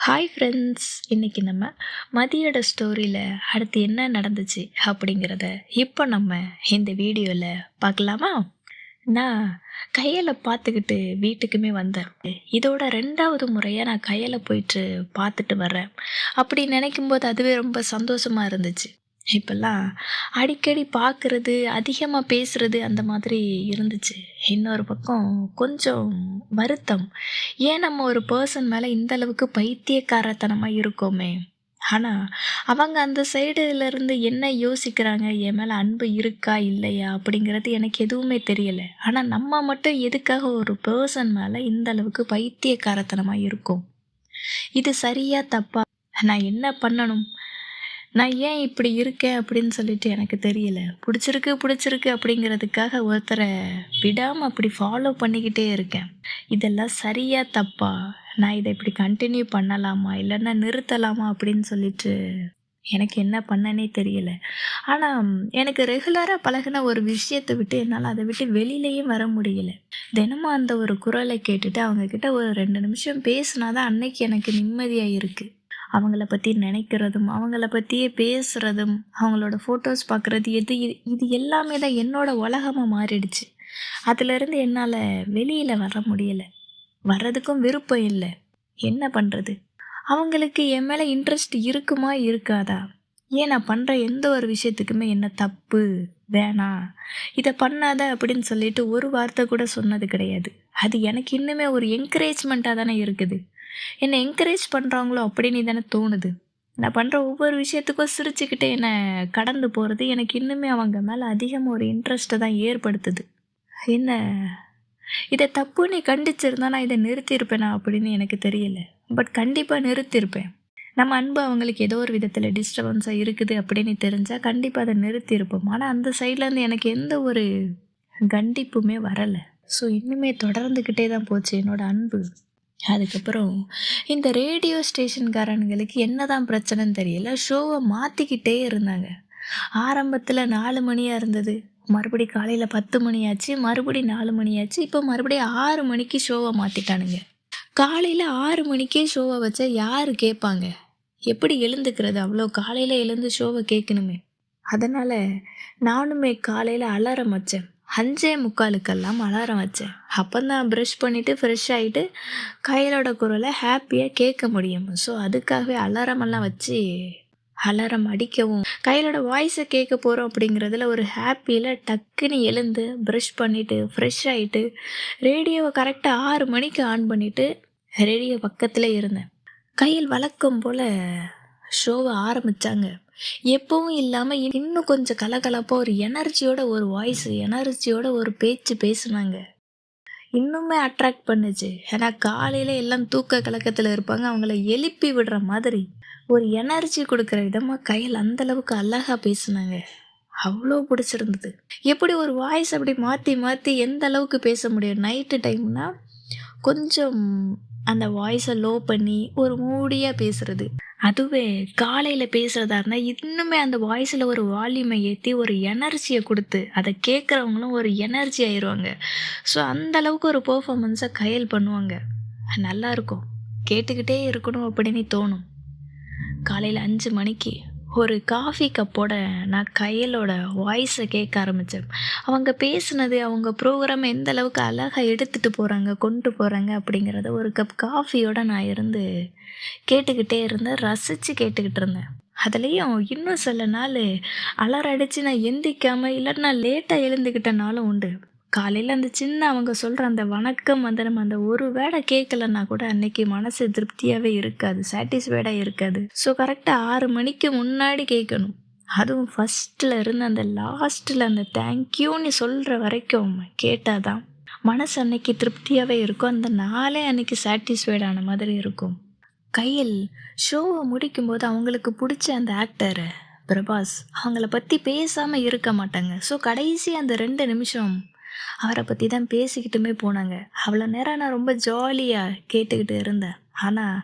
Hi friends, இன்னைக்கு நம்ம மதியோட ஸ்டோரியில் அடுத்து என்ன நடந்துச்சு அப்படிங்கிறத இப்போ நம்ம இந்த வீடியோவில் பார்க்கலாமா? நான் கையில் பார்த்துக்கிட்டு வீட்டுக்குமே வந்தேன். இதோட ரெண்டாவது முறையாக நான் கையில் போயிட்டு பார்த்துட்டு வர்றேன். அப்படி நினைக்கும்போது அதுவே ரொம்ப சந்தோஷமாக இருந்துச்சு. இப்பெல்லாம் அடிக்கடி பார்க்குறது, அதிகமாக பேசுறது அந்த மாதிரி இருந்துச்சு. இன்னொரு பக்கம் கொஞ்சம் வருத்தம். ஏன் நம்ம ஒரு பர்சன் மேலே இந்த அளவுக்கு பைத்தியக்காரத்தனமாக இருக்கோமே! ஆனா, அவங்க அந்த சைடுலேருந்து என்ன யோசிக்கிறாங்க, என் மேலே அன்பு இருக்கா, இல்லையா அப்படிங்கிறது எனக்கு எதுவுமே தெரியல. ஆனா, நம்ம மட்டும் எதுக்காக ஒரு பர்சன் மேலே இந்த அளவுக்கு பைத்தியக்காரத்தனமாக இருக்கோம்? இது சரியா, தப்பா? நான் என்ன பண்ணணும்? நான் ஏன் இப்படி இருக்கேன் அப்படின்னு சொல்லிட்டு எனக்கு தெரியல. பிடிச்சிருக்கு பிடிச்சிருக்கு அப்படிங்கிறதுக்காக ஒருத்தரை விடாமல் அப்படி ஃபாலோ பண்ணிக்கிட்டே இருக்கேன். இதெல்லாம் சரியா, தப்பா? நான் இதை இப்படி கண்டினியூ பண்ணலாமா, இல்லைன்னா நிறுத்தலாமா அப்படின்னு சொல்லிட்டு எனக்கு என்ன பண்ணனே தெரியல. ஆனால் எனக்கு ரெகுலராக பழகின ஒரு விஷயத்தை விட்டு என்னால் அதை விட்டு வெளியிலேயே வர முடியல. தினமும் அந்த ஒரு குரலை கேட்டுட்டு அவங்கக்கிட்ட ஒரு 2 நிமிஷம் பேசினா தான் அன்னைக்கு எனக்கு நிம்மதியாக இருக்குது. அவங்கள பற்றி நினைக்கிறதும், அவங்கள பற்றியே பேசுகிறதும், அவங்களோட ஃபோட்டோஸ் பார்க்குறது, இது எல்லாமே தான் என்னோட உலகமாக மாறிடுச்சு. அதிலிருந்து என்னால் வெளியில் வர முடியலை. வர்றதுக்கும் விருப்பம் இல்லை. என்ன பண்ணுறது? அவங்களுக்கு என் மேலே இன்ட்ரெஸ்ட் இருக்குமா, இருக்காதா? ஏன் நான் பண்ணுற எந்த ஒரு விஷயத்துக்குமே என்ன தப்பு, வேணாம், இதை பண்ணாத அப்படின்னு சொல்லிட்டு ஒரு வார்த்தை கூட சொன்னது கிடையாது. அது எனக்கு இன்னுமே ஒரு என்கரேஜ்மெண்ட்டாக தானே இருக்குது. என்னை என்கரேஜ் பண்ணுறாங்களோ அப்படின்னு தானே தோணுது. நான் பண்ணுற ஒவ்வொரு விஷயத்துக்கும் சிரிச்சுக்கிட்டே என்னை கடந்து போகிறது எனக்கு இன்னுமே அவங்க மேலே அதிகமாக ஒரு இன்ட்ரெஸ்ட்டை தான் ஏற்படுத்துது. என்ன இதை தப்புன்னு கண்டிச்சிருந்தா நான் இதை நிறுத்தியிருப்பேனா அப்படின்னு எனக்கு தெரியல. பட் கண்டிப்பாக நிறுத்தியிருப்பேன். நம்ம அன்பு அவங்களுக்கு ஏதோ ஒரு விதத்தில் டிஸ்டர்பன்ஸாக இருக்குது அப்படின்னு தெரிஞ்சால் கண்டிப்பாக அதை நிறுத்தியிருப்போம். ஆனால் அந்த சைட்லேருந்து எனக்கு எந்த ஒரு கண்டிப்புமே வரலை. ஸோ இன்னுமே தொடர்ந்துக்கிட்டே தான் போச்சு என்னோடய அன்பு. அதுக்கப்புறம் இந்த ரேடியோ ஸ்டேஷன்காரனுங்களுக்கு என்னதான் பிரச்சனைன்னு தெரியல. ஷோவை மாற்றிக்கிட்டே இருந்தாங்க. ஆரம்பத்தில் 4 மணியாக இருந்தது, மறுபடி காலையில் 10 மணி ஆச்சு, மறுபடி 4 மணி ஆச்சு, இப்போ மறுபடியும் 6 மணிக்கு ஷோவை மாற்றிட்டானுங்க. காலையில் 6 மணிக்கே ஷோவை வச்சா யார் கேட்பாங்க? எப்படி எழுந்துக்கிறது? அவ்வளோ காலையில் எழுந்து ஷோவை கேட்கணுமே. அதனால் நானுமே காலையில் அலாரம் வச்சேன். 5:45க்கெல்லாம் அலாரம் வச்சேன். அப்போ தான் ப்ரஷ் பண்ணிவிட்டு ஃப்ரெஷ் ஆகிட்டு கையிலோட குரலை ஹாப்பியாக கேட்க முடியும். ஸோ அதுக்காகவே அலாரமெல்லாம் வச்சு அலாரம் அடிக்கவும், கையிலோட வாய்ஸை கேட்க போகிறோம் அப்படிங்கிறதுல ஒரு ஹாப்பியில் டக்குன்னு எழுந்து ப்ரஷ் பண்ணிவிட்டு ஃப்ரெஷ் ஆகிட்டு ரேடியோவை கரெக்டாக 6 மணிக்கு ஆன் பண்ணிவிட்டு ரேடியோ பக்கத்தில் இருந்தேன். கையில் வழக்கம் போல் ஷோவை ஆரம்பித்தாங்க. எப்பவும் இல்லாமல் இன்னும் கொஞ்சம் கலகலப்பாக ஒரு எனர்ஜியோட ஒரு வாய்ஸ், எனர்ஜியோட ஒரு பேச்சு பேசுனாங்க. இன்னுமே அட்ராக்ட் பண்ணுச்சு. ஏன்னா காலையில் எல்லாம் தூக்க கலக்கத்தில் இருப்பாங்க. அவங்கள எழுப்பி விடுற மாதிரி ஒரு எனர்ஜி கொடுக்குற விதமாக கையில் அந்தளவுக்கு அழகாக பேசுனாங்க. அவ்வளோ பிடிச்சிருந்தது. எப்படி ஒரு வாய்ஸ் அப்படி மாற்றி மாற்றி எந்த அளவுக்கு பேச முடியும்? நைட்டு டைம்னா கொஞ்சம் அந்த வாய்ஸை லோ பண்ணி ஒரு மூடியாக பேசுகிறது. அதுவே காலையில் பேசுகிறதா இருந்தால் இன்னுமே அந்த வாய்ஸில் ஒரு வால்யூமை ஏற்றி ஒரு எனர்ஜியை கொடுத்து அதை கேட்குறவங்களும் ஒரு எனர்ஜி ஆயிடுவாங்க. ஸோ அந்தளவுக்கு ஒரு பெர்ஃபார்மன்ஸை கையில் பண்ணுவாங்க. நல்லாயிருக்கும், கேட்டுக்கிட்டே இருக்கணும் அப்படின்னு தோணும். காலையில் 5 மணிக்கு ஒரு காஃபி கப்போட நான் கையலோட வாய்ஸை கேட்க ஆரம்பித்தேன். அவங்க பேசுனது, அவங்க ப்ரோக்ராம் எந்த அளவுக்கு அழகாக எடுத்துகிட்டு போகிறாங்க, கொண்டு போகிறாங்க அப்படிங்கிறத ஒரு கப் காஃபியோடு நான் இருந்து கேட்டுக்கிட்டே இருந்தேன், ரசித்து கேட்டுக்கிட்டு இருந்தேன். அதுலேயும் இன்னும் சில நாள் அலாரம் அடித்து நான் எந்திரிக்காமல் இல்லைன்னா லேட்டாக எழுந்துக்கிட்டனாலும் உண்டு. காலையில் அந்த சின்ன அவங்க சொல்கிற அந்த வணக்கம் வந்து நம்ம அந்த ஒரு வேளை கேட்கலன்னா கூட அன்னைக்கு மனசு திருப்தியாகவே இருக்காது, சாட்டிஸ்ஃபைடாக இருக்காது. ஸோ கரெக்டாக 6 மணிக்கு முன்னாடி கேட்கணும். அதுவும் ஃபஸ்ட்டில் இருந்து அந்த லாஸ்ட்டில் அந்த தேங்க்யூன்னு சொல்கிற வரைக்கும் கேட்டால் தான் மனசு அன்னைக்கு திருப்தியாகவே இருக்கும். அந்த நாளே அன்னைக்கு சாட்டிஸ்ஃபைடான மாதிரி இருக்கும். கையில் ஷோவை முடிக்கும்போது அவங்களுக்கு பிடிச்ச அந்த ஆக்டர் பிரபாஸ், அவங்கள பற்றி பேசாமல் இருக்க மாட்டாங்க. ஸோ கடைசி அந்த 2 நிமிஷம் அவரை பற்றி தான் பேசிக்கிட்டுமே போனாங்க. அவ்வளோ நேரம் நான் ரொம்ப ஜாலியாக கேட்டுக்கிட்டு இருந்தேன். ஆனால்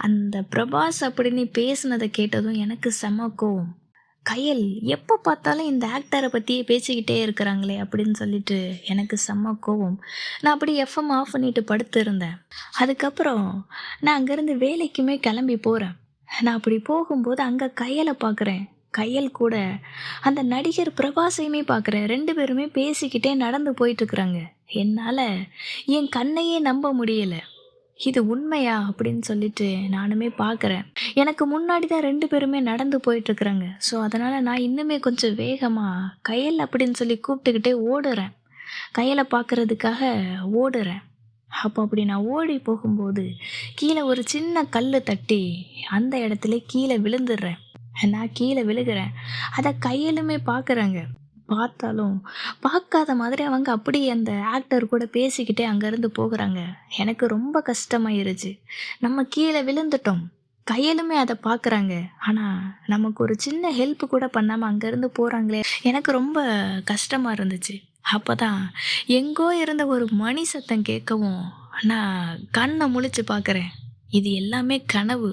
அந்த பிரபாஸ் அப்படின்னு பேசுனதை கேட்டதும் எனக்கு செம கோவம். கயல் எப்போ பார்த்தாலும் இந்த ஆக்டரை பற்றியே பேசிக்கிட்டே இருக்கிறாங்களே அப்படின்னு சொல்லிட்டு எனக்கு செம்ம கோவம். நான் அப்படி எஃப்எம் ஆஃப் பண்ணிட்டு படுத்து இருந்தேன். அதுக்கப்புறம் நான் அங்கேருந்து வேலைக்குமே கிளம்பி போகிறேன். நான் அப்படி போகும்போது அங்கே கயலை பார்க்குறேன். கயல் கூட அந்த நடிகர் பிரபாஸையுமே பார்க்குறேன். 2 பேருமே பேசிக்கிட்டே நடந்து போயிட்டுருக்குறாங்க. என்னால் என் கண்ணையே நம்ப முடியல. இது உண்மையா? அப்படின்னு சொல்லிட்டு நானுமே பார்க்குறேன். எனக்கு முன்னாடி தான் 2 பேருமே நடந்து போயிட்டுருக்குறாங்க. ஸோ, அதனால் நான் இன்னுமே கொஞ்சம் வேகமா கயல் அப்படின்னு சொல்லி கூப்பிட்டுக்கிட்டே ஓடுறேன். கயலை பார்க்கறதுக்காக ஓடுறேன். அப்போ அப்படி நான் ஓடி போகும்போது, கீழே ஒரு சின்ன கல்லு தட்டி அந்த இடத்துல கீழே விழுந்துடுறேன். நான் கீழே விழுகிறேன். அத கையலுமே பார்க்குறாங்க. பார்த்தாலும், பார்க்காத மாதிரி அவங்க அப்படியே அந்த ஆக்டர் கூட பேசிக்கிட்டே அங்கேருந்து போகுறாங்க. எனக்கு ரொம்ப கஷ்டமாயிருச்சு. நம்ம கீழ விழுந்துட்டோம். கையலுமே அத பார்க்குறாங்க. ஆனா, நமக்கு ஒரு சின்ன ஹெல்ப் கூட பண்ணாம அங்கேருந்து போறாங்களே! எனக்கு ரொம்ப கஷ்டமா இருந்துச்சு. அப்பதான் எங்கோ இருந்த ஒரு மணி சத்தம் கேட்கவும், நான் கண்ண முழிச்சு பார்க்குறேன். இது எல்லாமே கனவு.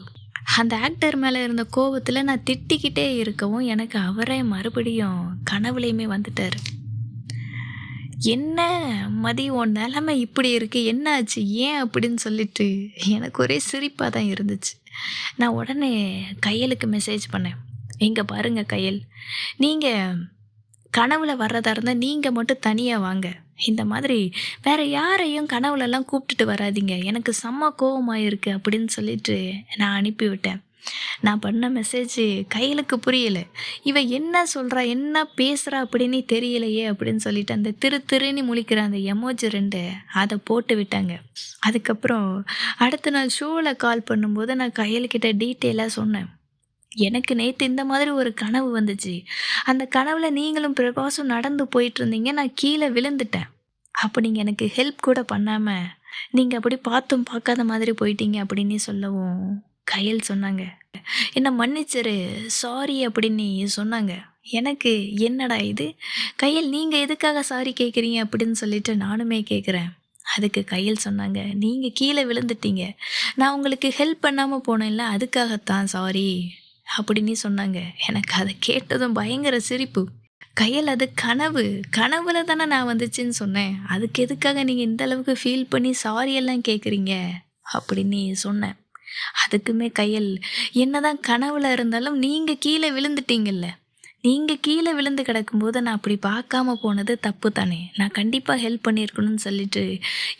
அந்த ஆக்டர் மேல இருந்த கோவத்துல நான் திட்டிக்கிட்டே இருக்கவும், எனக்கு அவரே மறுபடியும் கனவுலயுமே வந்துட்டாரு. "என்ன மதி உன் நெலைமை இப்படி இருக்கு. என்ன ஆச்சு? ஏன்?" அப்படின்னு சொல்லிட்டு எனக்கு ஒரே சிரிப்பா தான் இருந்துச்சு. நான் உடனே கயலுக்கு மெசேஜ் பண்ணேன். "இங்க பாருங்க கயல், நீங்க கனவுல வர்றதா இருந்தா நீங்க மட்டும் தனியா வாங்க. இந்த மாதிரி வேற யாரையும் கனவுலலாம் கூப்பிட்டுட்டு வராதீங்க. எனக்கு செம்ம கோவமா இருக்கு." அப்படின்னு சொல்லிட்டு நான் அனுப்பிவிட்டேன். நான் பண்ண மெசேஜ் கையலுக்கு புரியல. இவ என்ன சொல்றா? என்ன பேசுறா? அப்படின்னு தெரியலையே அப்படின்னு சொல்லிட்டு அந்த திரு திருன்னு முழிக்கிற அந்த எமோஜி 2 அத போட்டு விட்டாங்க. அதுக்கப்புறம் அடுத்த நாள் ஷோல கால் பண்ணும்போது நான் கையலுக்கிட்ட டீட்டெயிலா சொன்னேன். எனக்கு நேத்து இந்த மாதிரி ஒரு கனவு வந்துச்சு. அந்த கனவுல நீங்களும் பிரபாஸும் நடந்து போயிட்டுருந்தீங்க. நான் கீழ விழுந்துட்டேன். அப்ப நீங்க எனக்கு ஹெல்ப் கூட பண்ணாம, நீங்க அப்படி பார்த்தும் பார்க்காத மாதிரி போயிட்டீங்க அப்படின்னு சொல்லவும், கயல் சொன்னாங்க, "என்ன மன்னிச்சிரு, சாரி" அப்படின்னு சொன்னாங்க. எனக்கு என்னடா இது? கயல் நீங்க எதுக்காக சாரி கேட்குறீங்க? அப்படின்னு சொல்லிட்டு நானுமே கேட்குறேன். அதுக்கு கயல் சொன்னாங்க, "நீங்க கீழ விழுந்துட்டீங்க. நான் உங்களுக்கு ஹெல்ப் பண்ணாம போனேன்ல, அதுக்காகத்தான் சாரி" அப்படின்னு சொன்னாங்க. எனக்கு அத கேட்டதும் பயங்கர சிரிப்பு. கையல் அது கனவு. கனவுல தானே நான் வந்துச்சுன்னு சொன்னேன். அதுக்கு எதுக்காக நீங்க இந்த அளவுக்கு ஃபீல் பண்ணி சாரி எல்லாம் கேட்குறீங்க? அப்படின்னு சொன்னேன். அதுக்குமே கையல், என்னதான் கனவுல இருந்தாலும் நீங்க கீழ விழுந்துட்டீங்கல்ல. நீங்க கீழ விழுந்து கிடக்கும்போது நான் அப்படி பார்க்காம போனது தப்பு தானே. நான் கண்டிப்பா ஹெல்ப் பண்ணியிருக்கணும்னு சொல்லிட்டு,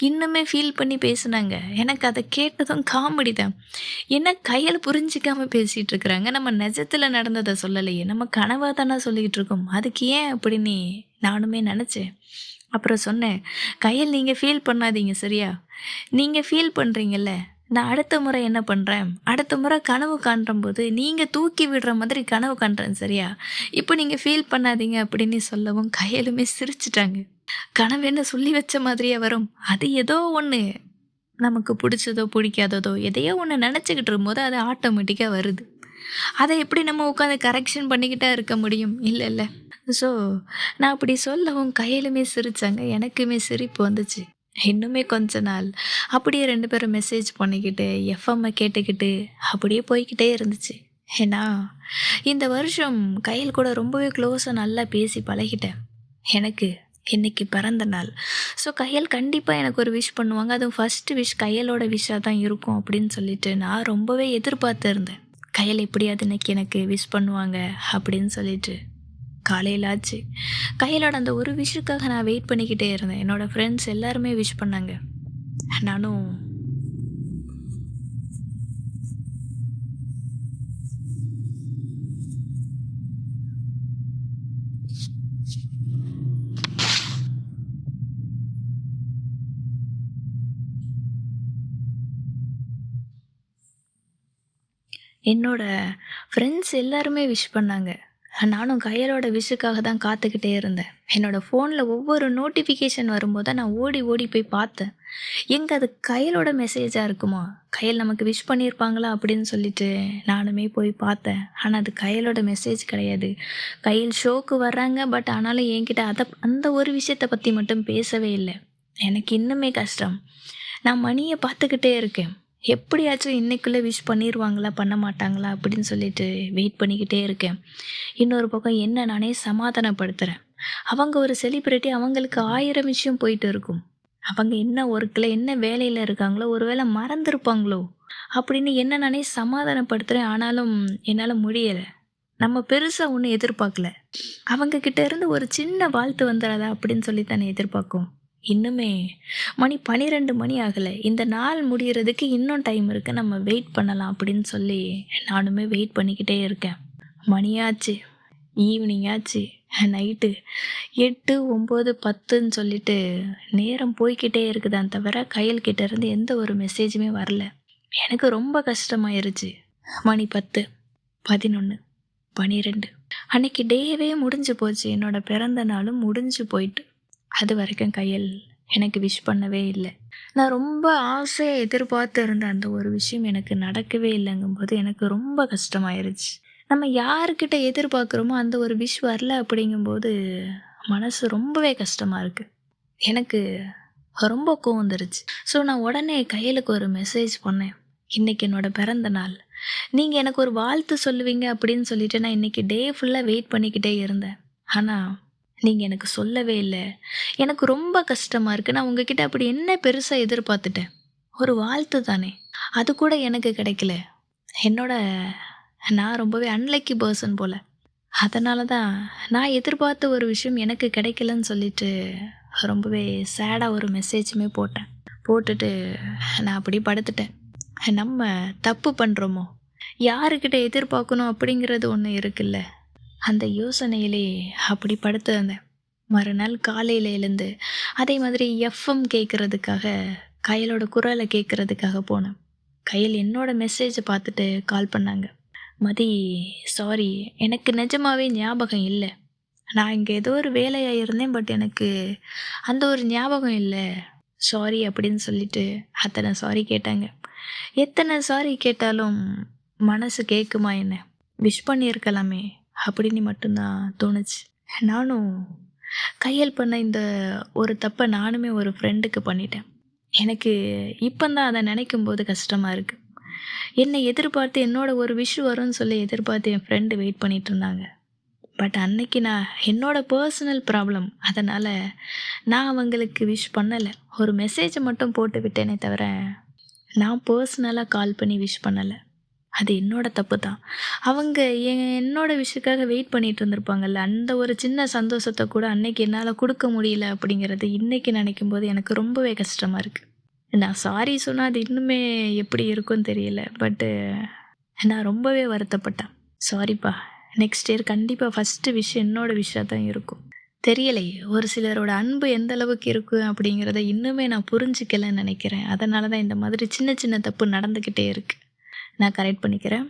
இன்னுமே ஃபீல் பண்ணி பேசுனாங்க. எனக்கு அத கேட்டதும் காமெடி தான். என்ன கையல் புரிஞ்சுக்காம பேசிட்டு இருக்கிறாங்க. நம்ம நெஜத்துல நடந்தத சொல்லலையே. நம்ம கனவா தான சொல்லிக்கிட்டு இருக்கோம். அதுக்கு ஏன் அப்படின்னு நானுமே நெனச்சேன். அப்புறம் சொன்னேன், "கையல் நீங்க ஃபீல் பண்ணாதீங்க சரியா? நீங்க ஃபீல் பண்றீங்கல்ல, நான் அடுத்த முறை என்ன பண்றேன், அடுத்த முறை கனவு காணும்போது நீங்க தூக்கி விடுற மாதிரி கனவு காண்றேன் சரியா? இப்போ நீங்க ஃபீல் பண்ணாதீங்க" அப்படின்னு சொல்லவும் கையலுமே சிரிச்சுட்டாங்க. கனவு என்ன சொல்லி வச்ச மாதிரியா வரும்? அது ஏதோ ஒண்ணு நமக்கு புடிச்சதோ, பிடிக்காததோ எதையோ ஒண்ணு நெனச்சுக்கிட்டு இருக்கும்போது அது ஆட்டோமேட்டிக்கா வருது. அத எப்படி நம்ம உட்காந்து கரெக்ஷன் பண்ணிக்கிட்டா இருக்க முடியும்? இல்லல்ல. ஸோ, நான் அப்படி சொல்லவும் கையலுமே சிரிச்சாங்க. எனக்குமே சிரிப்பு வந்துச்சு. இன்னுமே கொஞ்ச நாள் அப்படியே 2 பேரும் மெசேஜ் பண்ணிக்கிட்டு, எஃப்எம்ம கேட்டுக்கிட்டு அப்படியே போய்க்கிட்டே இருந்துச்சு. ஏன்னா, இந்த வருஷம் கையல் கூட ரொம்பவே க்ளோஸா நல்லா பேசி பழகிட்டேன். எனக்கு இன்னைக்கு பிறந்த நாள். ஸோ, கையல் கண்டிப்பா எனக்கு ஒரு விஷ் பண்ணுவாங்க. அதுவும் ஃபர்ஸ்ட் விஷ் கையலோட விஷா தான் இருக்கும் அப்படின்னு சொல்லிட்டு நான் ரொம்பவே எதிர்பார்த்து இருந்தேன். கையல் எப்படியாவது இன்னைக்கு எனக்கு விஷ் பண்ணுவாங்க அப்படின்னு சொல்லிட்டு. காலையில ஆச்சு. கையலோட அந்த ஒரு விஷுக்காக நான் வெயிட் பண்ணிக்கிட்டே இருந்தேன். என்னோட ஃப்ரெண்ட்ஸ் எல்லாருமே விஷ் பண்ணாங்க. நானும் என்னோட ஃப்ரெண்ட்ஸ் எல்லாருமே விஷ் பண்ணாங்க. நானும் கையலோட விஷுக்காக தான் காத்துக்கிட்டே இருந்தேன். என்னோட ஃபோன்ல ஒவ்வொரு நோட்டிஃபிகேஷன் வரும்போது நான் ஓடி ஓடி போய் பார்த்தேன். எங்க அது கையலோட மெசேஜா இருக்குமா? கையல் நமக்கு விஷ் பண்ணியிருப்பாங்களா? அப்படின்னு சொல்லிட்டு நானுமே போய் பார்த்தேன். ஆனா அது கையலோட மெசேஜ் கிடையாது. கையல் ஷோக்கு வர்றாங்க. பட் ஆனாலும் என்கிட்ட அந்த ஒரு விஷயத்த பத்தி மட்டும் பேசவே இல்ல. எனக்கு இன்னுமே கஷ்டம். நான் மணிய பார்த்துக்கிட்டே இருக்கேன். எப்படியாச்சும் இன்னைக்குள்ளே விஷ் பண்ணிடுவாங்களா பண்ண மாட்டாங்களா அப்படின்னு சொல்லிட்டு வெயிட் பண்ணிக்கிட்டே இருக்கேன். இன்னொரு பக்கம் என்ன நானே சமாதானப்படுத்துகிறேன். அவங்க ஒரு செலிபிரிட்டி, அவங்களுக்கு 1000 விஷயம் போயிட்டு இருக்கும். அவங்க என்ன ஒர்க்கில் என்ன வேலையில் இருக்காங்களோ, ஒருவேளை மறந்துருப்பாங்களோ அப்படின்னு என்ன நானே சமாதானப்படுத்துகிறேன். ஆனாலும் என்னால் முடியலை. நம்ம பெருசா ஒண்ணும் எதிர்பார்க்கல. அவங்க கிட்ட இருந்து ஒரு சின்ன வாழ்த்து வந்துராதா அப்படின்னு சொல்லி தானே எதிர்பார்க்கோம். இன்னுமே மணி 12 மணி ஆகல. இந்த நாள் முடியறதுக்கு இன்னும் டைம் இருக்கு. நம்ம வெயிட் பண்ணலாம் அப்படின்னு சொல்லி நானுமே வெயிட் பண்ணிக்கிட்டே இருக்கேன். மணியாச்சு, ஈவினிங் ஆச்சு, நைட்டு 8, 9, 10ன்னு சொல்லிட்டு நேரம் போய்க்கிட்டே இருக்குதான் தவிர கையல் கிட்ட இருந்து எந்த ஒரு மெசேஜுமே வரல. எனக்கு ரொம்ப கஷ்டமாயிருச்சு. மணி 10, 11, 12 அன்னைக்கு டேவே முடிஞ்சு போச்சு. என்னோட பிறந்த நாளும் முடிஞ்சு போயிட்டு. அது வரைக்கும் கையல் எனக்கு விஷ் பண்ணவே இல்லை. நான் ரொம்ப ஆசையாக எதிர்பார்த்து இருந்த அந்த ஒரு விஷயம் எனக்கு நடக்கவே இல்லைங்கும்போது எனக்கு ரொம்ப கஷ்டமாயிருச்சு. நம்ம யாருக்கிட்ட எதிர்பார்க்குறோமோ அந்த ஒரு விஷ் வரல அப்படிங்கும்போது மனசு ரொம்பவே கஷ்டமாக இருக்குது. எனக்கு ரொம்ப கோவம் வந்துருச்சு. ஸோ நான் உடனே கையலுக்கு ஒரு மெசேஜ் பண்ணேன். இன்னைக்கு என்னோட பிறந்த நாள். நீங்கள் எனக்கு ஒரு வாழ்த்து சொல்லுவீங்க அப்படின்னு சொல்லிட்டு நான் இன்றைக்கி டே ஃபுல்லாக வெயிட் பண்ணிக்கிட்டே இருந்தேன். ஆனால் நீங்கள் எனக்கு சொல்லவே இல்லை. எனக்கு ரொம்ப கஷ்டமாக இருக்குது. நான் உங்ககிட்ட அப்படி என்ன பெருசாக எதிர்பார்த்துட்டேன்? ஒரு வாழ்த்து தானே, அது கூட எனக்கு கிடைக்கல. என்னோட நான் ரொம்பவே அன்லக்கி பர்சன் போல். அதனால தான் நான் எதிர்பார்த்த ஒரு விஷயம் எனக்கு கிடைக்கலன்னு சொல்லிட்டு ரொம்பவே சேடாக ஒரு மெசேஜுமே போட்டேன். போட்டுட்டு நான் அப்படி படுத்துட்டேன். நம்ம தப்பு பண்ணுறோமோ, யாருக்கிட்ட எதிர்பார்க்கணும் அப்படிங்கிறது ஒன்று இருக்குல்ல, அந்த யோசனையிலே அப்படி படுத்திருந்தேன். மறுநாள் காலையில் எழுந்து அதே மாதிரி எஃப்எம் கேட்குறதுக்காக, கையலோட குரலை கேட்குறதுக்காக போனேன். கையில் என்னோட மெசேஜை பார்த்துட்டு கால் பண்ணாங்க. மதி, சாரி, எனக்கு நிஜமாவே ஞாபகம் இல்லை. நான் இங்கே ஏதோ ஒரு வேலையாக இருந்தேன், பட் எனக்கு அந்த ஒரு ஞாபகம் இல்லை, சாரி அப்படின்னு சொல்லிட்டு அத்தனை சாரி கேட்டாங்க. எத்தனை சாரி கேட்டாலும் மனசு கேட்குமா என்ன? விஷ் பண்ணியிருக்கலாமே அப்படின்னு மட்டும்தான் தோணுச்சு. நானும் கையல் பண்ண இந்த ஒரு தப்பை நானுமே ஒரு ஃப்ரெண்டுக்கு பண்ணிட்டேன். எனக்கு இப்போந்தான் அதை நினைக்கும் போது கஷ்டமாக இருக்குது. என்னை எதிர்பார்த்து என்னோட ஒரு விஷ் வரும்னு சொல்லி எதிர்பார்த்து என் ஃப்ரெண்டு வெயிட் பண்ணிட்டு இருந்தாங்க. பட் அன்னைக்கு நான் என்னோட பர்சனல் ப்ராப்ளம், அதனால் நான் அவங்களுக்கு விஷ் பண்ணலை. ஒரு மெசேஜை மட்டும் போட்டு விட்டேனே தவிர நான் பர்சனலாக கால் பண்ணி விஷ் பண்ணலை. அது என்னோட தப்பு தான். அவங்க என்னோட விஷயத்துக்காக வெயிட் பண்ணிட்டு இருந்திருப்பாங்கல்ல, அந்த ஒரு சின்ன சந்தோஷத்தை கூட அன்னைக்கு என்னால் கொடுக்க முடியல அப்படிங்கிறது இன்றைக்கி நினைக்கும் போது எனக்கு ரொம்பவே கஷ்டமாக இருக்குது. நான் சாரி சொன்னால் அது இன்னுமே எப்படி இருக்கும்னு தெரியல. பட்டு நான் ரொம்பவே வருத்தப்பட்டேன். சாரிப்பா, நெக்ஸ்ட் இயர் கண்டிப்பாக ஃபஸ்ட்டு விஷயம் என்னோட விஷயம் தான் இருக்கும். தெரியலையே, ஒரு சிலரோட அன்பு எந்த அளவுக்கு இருக்குது அப்படிங்கிறத இன்னுமே நான் புரிஞ்சிக்கலைன்னு நினைக்கிறேன். அதனால தான் இந்த மாதிரி சின்ன சின்ன தப்பு நடந்துக்கிட்டே இருக்குது. நான் கரெக்ட் பண்ணிக்கிறேன்.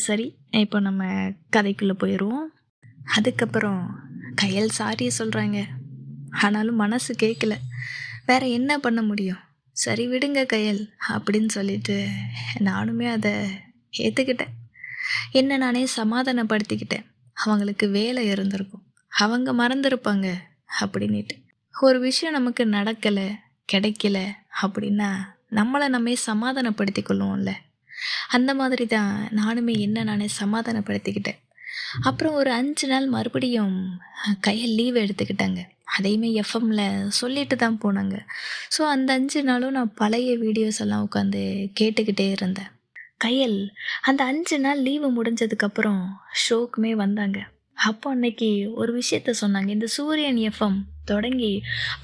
சரி, இப்போ நம்ம கதைக்குள்ளே போயிடுவோம். அதுக்கப்புறம் கையல் சாரி சொல்கிறாங்க. ஆனாலும் மனசு கேட்கல. வேறு என்ன பண்ண முடியும்? சரி விடுங்க கையல் அப்படின்னு சொல்லிட்டு நானுமே அதை ஏற்றுக்கிட்டேன். என்ன நானே சமாதானப்படுத்திக்கிட்டேன். அவங்களுக்கு வேலை இருந்திருக்கும், அவங்க மறந்துருப்பாங்க அப்படின்ட்டு. ஒரு விஷயம் நமக்கு நடக்கலை, கிடைக்கல அப்படின்னா நம்மளை நம்ம சமாதானப்படுத்தி கொள்ளுவோம்ல, அந்த மாதிரி தான் நானுமே என்ன நானே சமாதானப்படுத்திக்கிட்டேன். அப்புறம் ஒரு 5 நாள் மறுபடியும் கையில் லீவ் எடுத்துக்கிட்டாங்க. அதையுமே எஃப்எம்ல சொல்லிட்டு தான் போனாங்க. ஸோ அந்த 5 நாளும் நான் பழைய வீடியோஸ் எல்லாம் உட்காந்து கேட்டுக்கிட்டே இருந்தேன். கையல் அந்த 5 நாள் லீவு முடிஞ்சதுக்கப்புறம் ஷோக்குமே வந்தாங்க. அப்போ அன்னைக்கு ஒரு விஷயத்த சொன்னாங்க. இந்த சூரியன் எஃப்எம் தொடங்கி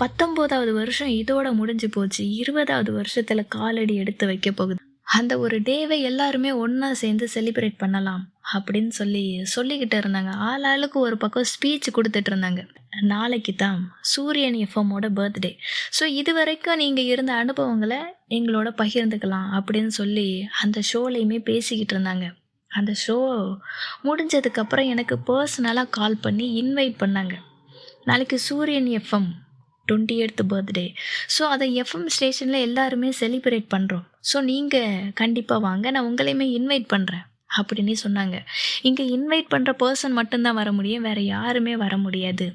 19வது வருஷம் இதோட முடிஞ்சு போச்சு. 20வது வருஷத்தில் காலடி எடுத்து வைக்க போகுது. அந்த ஒரு டேவை எல்லாருமே ஒன்றா சேர்ந்து செலிப்ரேட் பண்ணலாம் அப்படின்னு சொல்லிக்கிட்டு இருந்தாங்க. ஆளாளுக்கு ஒரு பக்கம் ஸ்பீச் கொடுத்துட்டு இருந்தாங்க. நாளைக்கு தான் சூரியன் எஃப்எம்மோட பர்த்டே. ஸோ இது வரைக்கும் நீங்கள் இருந்த அனுபவங்களை எங்களோட பகிர்ந்துக்கலாம் அப்படின்னு சொல்லி அந்த ஷோலையுமே பேசிக்கிட்டு இருந்தாங்க. அந்த ஷோ முடிஞ்சதுக்கப்புறம் எனக்கு பர்சனலாக கால் பண்ணி இன்வைட் பண்ணாங்க. நாளைக்கு சூரியன் எஃப்எம் 28th பர்த்டே. ஸோ அதை எஃப்எம் ஸ்டேஷனில் எல்லாருமே செலிப்ரேட் பண்ணுறோம். ஸோ நீங்கள் கண்டிப்பாக வாங்க, நான் உங்களையுமே இன்வைட் பண்ணுறேன் அப்படின்னு சொன்னாங்க. இங்கே இன்வைட் பண்ணுற பர்சன் மட்டும்தான் வர முடியும், வேறு யாருமே வர முடியாது.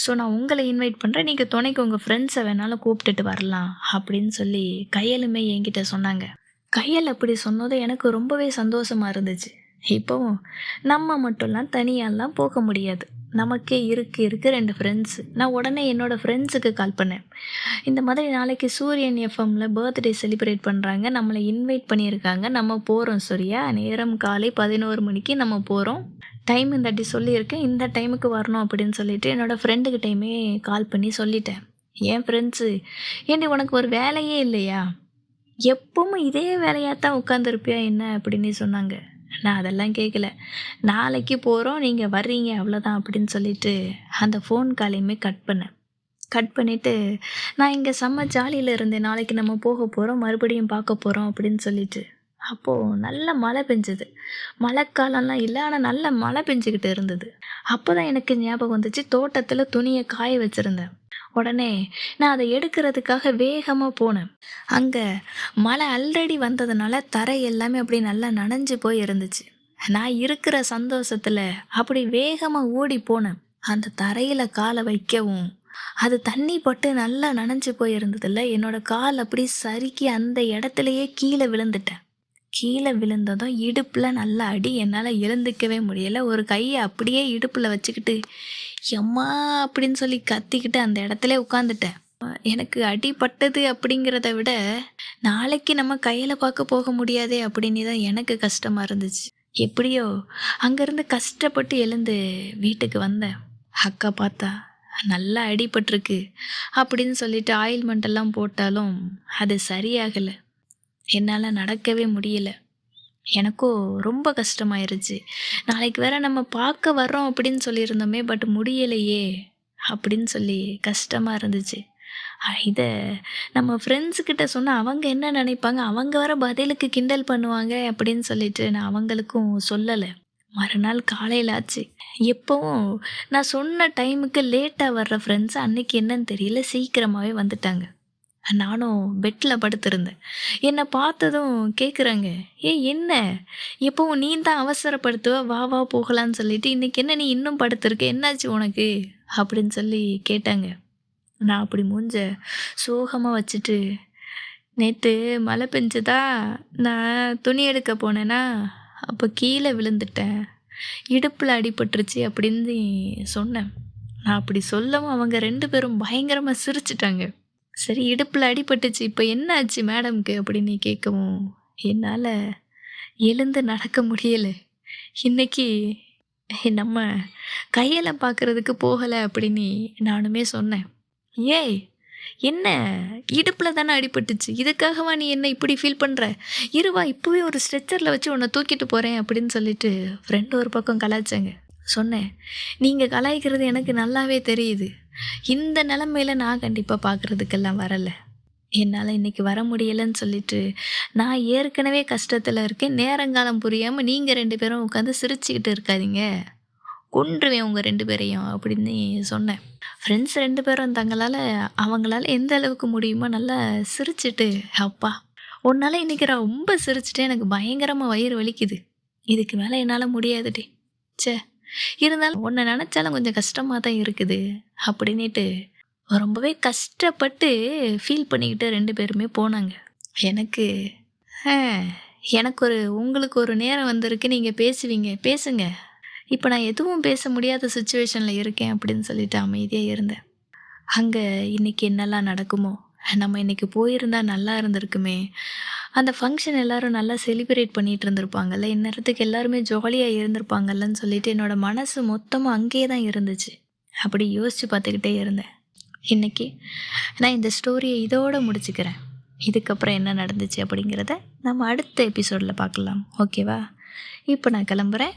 ஸோ நான் உங்களை இன்வைட் பண்ணுறேன், நீங்கள் துணைக்கு உங்கள் ஃப்ரெண்ட்ஸை வேணாலும் கூப்பிட்டுட்டு வரலாம் அப்படின்னு சொல்லி கையலுமே என்கிட்ட சொன்னாங்க. கையல் அப்படி சொன்னதும் எனக்கு ரொம்பவே சந்தோஷமா இருந்துச்சு. இப்போவும் நம்ம மட்டும்லாம் தனியாலாம் போக முடியாது. நமக்கே இருக்கு 2 ஃப்ரெண்ட்ஸு. நான் உடனே என்னோட ஃப்ரெண்ட்ஸுக்கு கால் பண்ணேன். இந்த மாதிரி நாளைக்கு சூரியன் எஃப்எம்ல பர்த்டே செலிப்ரேட் பண்றாங்க. நம்மள இன்வைட் பண்ணியிருக்காங்க. நம்ம போறோம் சரியா? நேரம் காலை 11 மணிக்கு நம்ம போறோம். டைம் இந்தாட்டி சொல்லியிருக்கேன். இந்த டைமுக்கு வரணும் அப்படின்னு சொல்லிட்டு என்னோட ஃப்ரெண்டுகிட்டயுமே கால் பண்ணி சொல்லிட்டேன். என் ஃப்ரெண்ட்ஸு, "ஏன்டி உனக்கு ஒரு வேலையே இல்லையா? எப்பவும் இதே வேலையா தான் உட்காந்துருப்பியா என்ன?" அப்படின்னு சொன்னாங்க. நான் அதெல்லாம் கேட்கல. "நாளைக்கு போறோம். நீங்க வர்றீங்க அவ்வளோதான்" அப்படின்னு சொல்லிட்டு அந்த ஃபோன் காலையுமே கட் பண்ணேன். கட் பண்ணிட்டு, "நான் இங்க செம்ம ஜாலியில இருந்தேன். நாளைக்கு நம்ம போக போறோம். மறுபடியும் பார்க்க போறோம்" அப்படின்னு சொல்லிட்டு. அப்போ நல்ல மழை பெஞ்சது. மழைக்காலம்லாம் இல்ல. ஆனா நல்ல மழை பெஞ்சுகிட்டு இருந்தது. அப்பதான் எனக்கு ஞாபகம் வந்துச்சு, தோட்டத்துல துணிய காய வச்சிருந்தேன். உடனே நான் அத எடுக்கிறதுக்காக வேகமா போனேன். அங்க மழை ஆல்ரெடி வந்ததுனால தரை எல்லாமே அப்படியே நல்லா நனைஞ்சு போய் இருந்துச்சு. நான் இருக்கிற சந்தோஷத்துல அப்படி வேகமா ஓடி போனேன். அந்த தரையில கால வைக்கவும், அது தண்ணி பட்டு நல்லா நனைஞ்சு போய் இருந்ததுல்ல, என்னோட கால் அப்படி சறுக்கி அந்த இடத்துலயே கீழே விழுந்துட்டேன். கீழ விழுந்ததும் இடுப்புல நல்ல அடி. என்னால எழுந்துக்கவே முடியல. ஒரு கைய அப்படியே இடுப்புல வச்சுக்கிட்டு, "எம்மா" அப்படின்னு சொல்லி கத்திக்கிட்டு அந்த இடத்துலயே உட்காந்துட்டேன். எனக்கு அடிபட்டது அப்படிங்கிறத விட, நாளைக்கு நம்ம கையில பார்க்க போக முடியாதே அப்படின்னு தான் எனக்கு கஷ்டமா இருந்துச்சு. எப்படியோ அங்கேருந்து கஷ்டப்பட்டு எழுந்து வீட்டுக்கு வந்தேன். அக்கா பார்த்தா, "நல்லா அடிபட்டிருக்கு" அப்படின்னு சொல்லிட்டு ஆயில்மெண்ட் எல்லாம் போட்டாலும் அது சரியாகல. என்னால நடக்கவே முடியல. எனக்கும் ரொம்ப கஷ்டமாயிருச்சு. நாளைக்கு வேற நம்ம பார்க்க வர்றோம் அப்படின்னு சொல்லியிருந்தோமே, பட் முடியலையே அப்படின்னு சொல்லி கஷ்டமா இருந்துச்சு. இத நம்ம ஃப்ரெண்ட்ஸ் கிட்ட சொன்னா அவங்க என்ன நினைப்பாங்க? அவங்க வேற பதிலுக்கு கிண்டல் பண்ணுவாங்க அப்படின்னு சொல்லிட்டு நான் அவங்களுக்கும் சொல்லல. மறுநாள் காலையில ஆச்சு. எப்பவும் நான் சொன்ன டைமுக்கு லேட்டா வர்ற ஃப்ரெண்ட்ஸ் அன்னைக்கு என்னன்னு தெரியல, சீக்கிரமாவே வந்துட்டாங்க. நானும் பெட்ல படுத்திருந்தேன். என்ன பார்த்ததும் கேட்குறாங்க, "ஏய் என்ன? எப்பவும் நீ தான் அவசரப்படுத்துவ, வா வா போகலான்னு சொல்லிட்டு, இன்னைக்கு என்ன நீ இன்னும் படுத்திருக்க? என்னாச்சு உனக்கு?" அப்படின்னு சொல்லி கேட்டாங்க. நான் அப்படி மூஞ்ச சோகமா வச்சுட்டு, "நேத்து மழை பெஞ்சதா, நான் துணி எடுக்க போனேனா, அப்ப கீழ விழுந்துட்டேன். இடுப்புல அடிபட்டுருச்சு" அப்படின்னு சொன்னேன். நான் அப்படி சொல்லவும் அவங்க 2 பேரும் பயங்கரமா சிரிச்சுட்டாங்க. சரி, இடுப்புல அடிபட்டுச்சு. இப்ப என்ன ஆச்சு மேடம்க்கு? அப்படின்னு கேட்கவும், என்னால எழுந்து நடக்க முடியல. இன்னைக்கு நம்ம கையெல்ல பார்க்கறதுக்கு போகல அப்படின்னு நானுமே சொன்னேன். "ஏய்! என்ன? இடுப்புல தானே அடிபட்டுச்சு. இதுக்காகவா நீ என்ன இப்படி ஃபீல் பண்ற? இரு வா, இப்பவே ஒரு ஸ்ட்ரெச்சர்ல வச்சு உன்ன தூக்கிட்டு போறேன்" அப்படின்னு சொல்லிட்டு ஃப்ரெண்ட் ஒரு பக்கம் கலாய்ச்சாங்க. சொன்னேன், "நீங்க கலாய்க்கிறது எனக்கு நல்லாவே தெரியுது. இந்த நிலைமையில நான் கண்டிப்பா பார்க்குறதுக்கெல்லாம் வரல. என்னால இன்னைக்கு வர முடியலன்னு சொல்லிட்டு, நான் ஏற்கனவே கஷ்டத்துல இருக்கேன். நேரங்காலம் புரியாம நீங்க 2 பேரும் உட்காந்து சிரிச்சுக்கிட்டு இருக்காதீங்க. கொன்றுவேன் உங்க 2 பேரையும்" அப்படின்னு சொன்னேன். ஃப்ரெண்ட்ஸ் 2 பேரும் அவங்களால எந்த அளவுக்கு முடியுமோ நல்லா சிரிச்சுட்டு, "அப்பா! உன்னால இன்னைக்கு நான் ரொம்ப சிரிச்சுட்டேன். எனக்கு பயங்கரமா வயிறு வலிக்குது. இதுக்கு மேல என்னால முடியாதுடி. ச்சே! இருந்தாலும் உன்ன நெனச்சாலும் கொஞ்சம் கஷ்டமா தான் இருக்குது" அப்படின்னிட்டு ரொம்பவே கஷ்டப்பட்டு ஃபீல் பண்ணிக்கிட்டு 2 பேருமே போனாங்க. எனக்கு "அ உங்களுக்கு ஒரு நேரம் வந்திருக்கு. நீங்க பேசுவீங்க. பேசுங்க. இப்ப நான் எதுவும் பேச முடியாத சிச்சுவேஷன்ல இருக்கேன்" அப்படின்னு சொல்லிட்டு அமைதியா இருந்தேன். அங்க இன்னைக்கு என்னலாம் நடக்குமோ? நம்ம இன்னைக்கு போயிருந்தா நல்லா இருந்திருக்குமே! அந்த ஃபங்ஷன் எல்லாரும் நல்லா செலிப்ரேட் பண்ணிட்டு இருந்திருப்பாங்கல்ல. இந்நேரத்துக்கு எல்லாருமே ஜாலியா இருந்திருப்பாங்கல்லன்னு சொல்லிட்டு என்னோட மனசு மொத்தமா அங்கேயே தான் இருந்துச்சு. அப்படி யோசிச்சு பார்த்துக்கிட்டே இருந்தேன். இன்னைக்கு நான் இந்த ஸ்டோரிய இதோட முடிச்சுக்கிறேன். இதுக்கப்புறம் என்ன நடந்துச்சு அப்படிங்கிறத நம்ம அடுத்த எபிசோட்ல பார்க்கலாம். ஓகேவா? இப்ப நான் கிளம்புறேன்.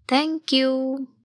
Thank you.